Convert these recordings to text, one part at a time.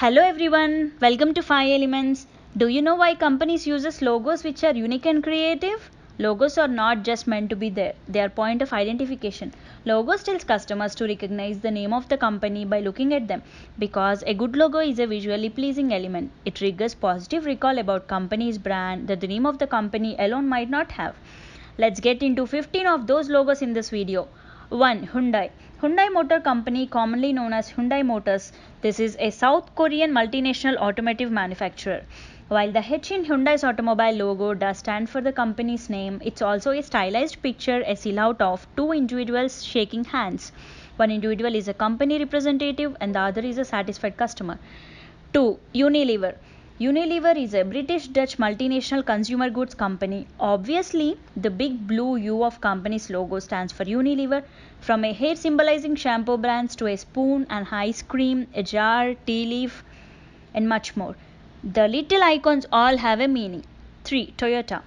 Hello everyone, welcome to 5 Elements. Do you know why companies uses logos which are unique and creative? Logos are not just meant to be there, they are point of identification. Logos tells customers to recognize the name of the company by looking at them because a good logo is a visually pleasing element. It triggers positive recall about company's brand that the name of the company alone might not have. Let's get into 15 of those logos in this video. 1. Hyundai. Hyundai Motor Company, commonly known as Hyundai Motors. This is a South Korean multinational automotive manufacturer. While the H in Hyundai's automobile logo does stand for the company's name, it's also a stylized picture, a silhouette of two individuals shaking hands. One individual is a company representative and the other is a satisfied customer. 2. Unilever. Unilever is a British-Dutch multinational consumer goods company. Obviously, the big blue U of company's logo stands for Unilever. From a hair symbolizing shampoo brands to a spoon, an ice cream, a jar, tea leaf, and much more. The little icons all have a meaning. 3. Toyota.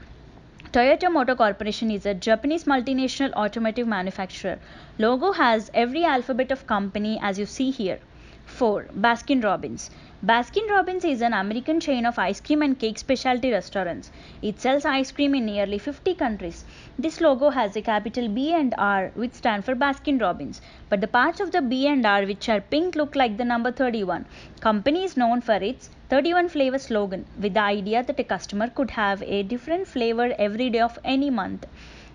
Toyota Motor Corporation is a Japanese multinational automotive manufacturer. Logo has every alphabet of company as you see here. 4. Baskin Robbins. Baskin Robbins is an American chain of ice cream and cake specialty restaurants. It sells ice cream in nearly 50 countries. This logo has a capital B and R which stand for Baskin Robbins. But the parts of the B and R which are pink look like the number 31. Company is known for its 31 flavor slogan with the idea that a customer could have a different flavor every day of any month.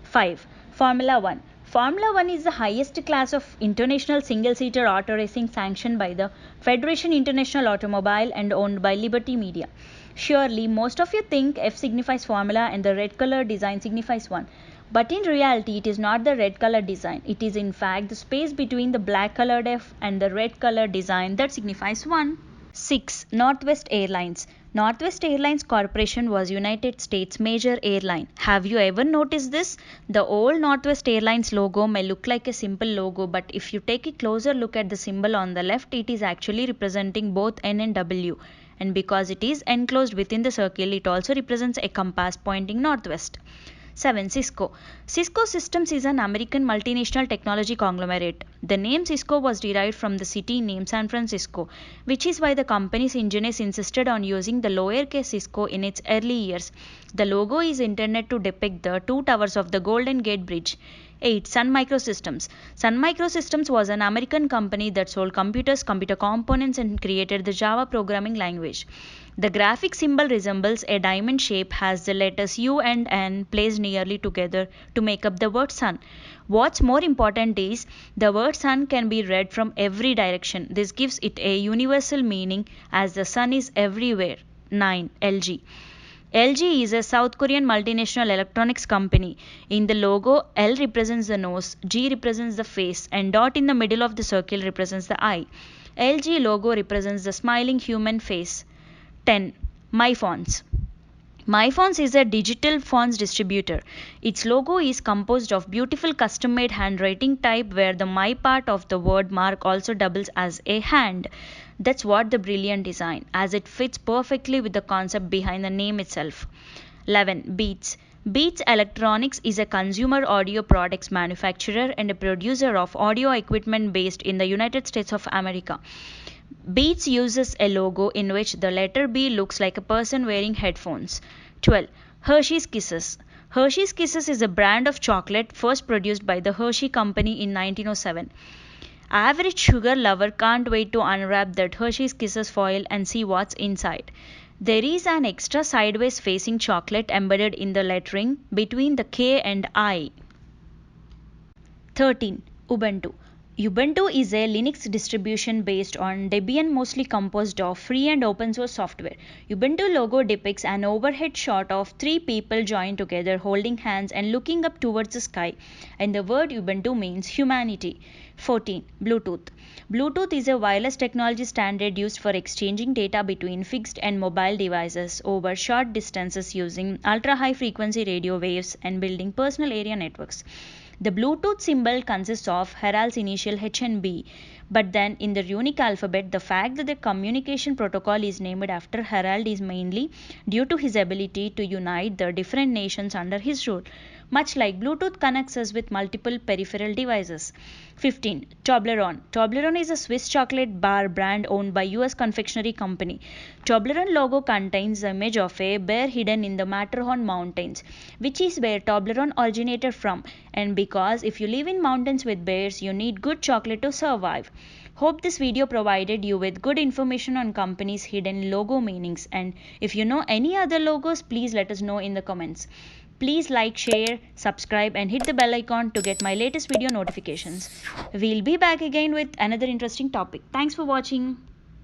5. Formula 1. Formula 1 is the highest class of international single-seater auto racing sanctioned by the Federation International Automobile and owned by Liberty Media. Surely, most of you think F signifies formula and the red color design signifies 1. But in reality, it is not the red color design. It is in fact the space between the black colored F and the red color design that signifies 1. 6. Northwest Airlines. Northwest Airlines Corporation was United States' major airline. Have you ever noticed this? The old Northwest Airlines logo may look like a simple logo, but if you take a closer look at the symbol on the left, it is actually representing both N and W. And because it is enclosed within the circle, it also represents a compass pointing northwest. 7. Cisco. Cisco Systems is an American multinational technology conglomerate. The name Cisco was derived from the city name San Francisco, which is why the company's engineers insisted on using the lowercase Cisco in its early years. The logo is intended to depict the two towers of the Golden Gate Bridge. 8. Sun Microsystems. Sun Microsystems was an American company that sold computers, computer components, and created the Java programming language. The graphic symbol resembles a diamond shape, has the letters U and N placed nearly together to make up the word sun. What's more important is the word sun can be read from every direction. This gives it a universal meaning as the sun is everywhere. 9. LG. LG is a South Korean multinational electronics company. In the logo, L represents the nose, G represents the face, and dot in the middle of the circle represents the eye. LG logo represents the smiling human face. 10. MyFonts. MyFonts is a digital fonts distributor. Its logo is composed of beautiful custom-made handwriting type where the My part of the word mark also doubles as a hand. That's what the brilliant design, as it fits perfectly with the concept behind the name itself. 11. Beats. Beats Electronics is a consumer audio products manufacturer and a producer of audio equipment based in the United States of America. Beats uses a logo in which the letter B looks like a person wearing headphones. 12. Hershey's Kisses. Hershey's Kisses is a brand of chocolate first produced by the Hershey Company in 1907. Average sugar lover can't wait to unwrap that Hershey's Kisses foil and see what's inside. There is an extra sideways facing chocolate embedded in the lettering between the K and I. 13. Ubuntu. Ubuntu is a Linux distribution based on Debian, mostly composed of free and open source software. Ubuntu logo depicts an overhead shot of three people joined together holding hands and looking up towards the sky, and the word Ubuntu means humanity. 14. Bluetooth. Bluetooth is a wireless technology standard used for exchanging data between fixed and mobile devices over short distances using ultra-high frequency radio waves and building personal area networks. The Bluetooth symbol consists of Herald's initial H and B. But then in the runic alphabet, the fact that the communication protocol is named after Harald is mainly due to his ability to unite the different nations under his rule, much like Bluetooth connects us with multiple peripheral devices. 15. Toblerone. Toblerone is a Swiss chocolate bar brand owned by US confectionery company. Toblerone logo contains the image of a bear hidden in the Matterhorn mountains, which is where Toblerone originated from, and because if you live in mountains with bears, you need good chocolate to survive. Hope this video provided you with good information on companies' hidden logo meanings, and if you know any other logos, please let us know in the comments. Please like, share, subscribe and hit the bell icon to get my latest video notifications. We'll be back again with another interesting topic. Thanks for watching.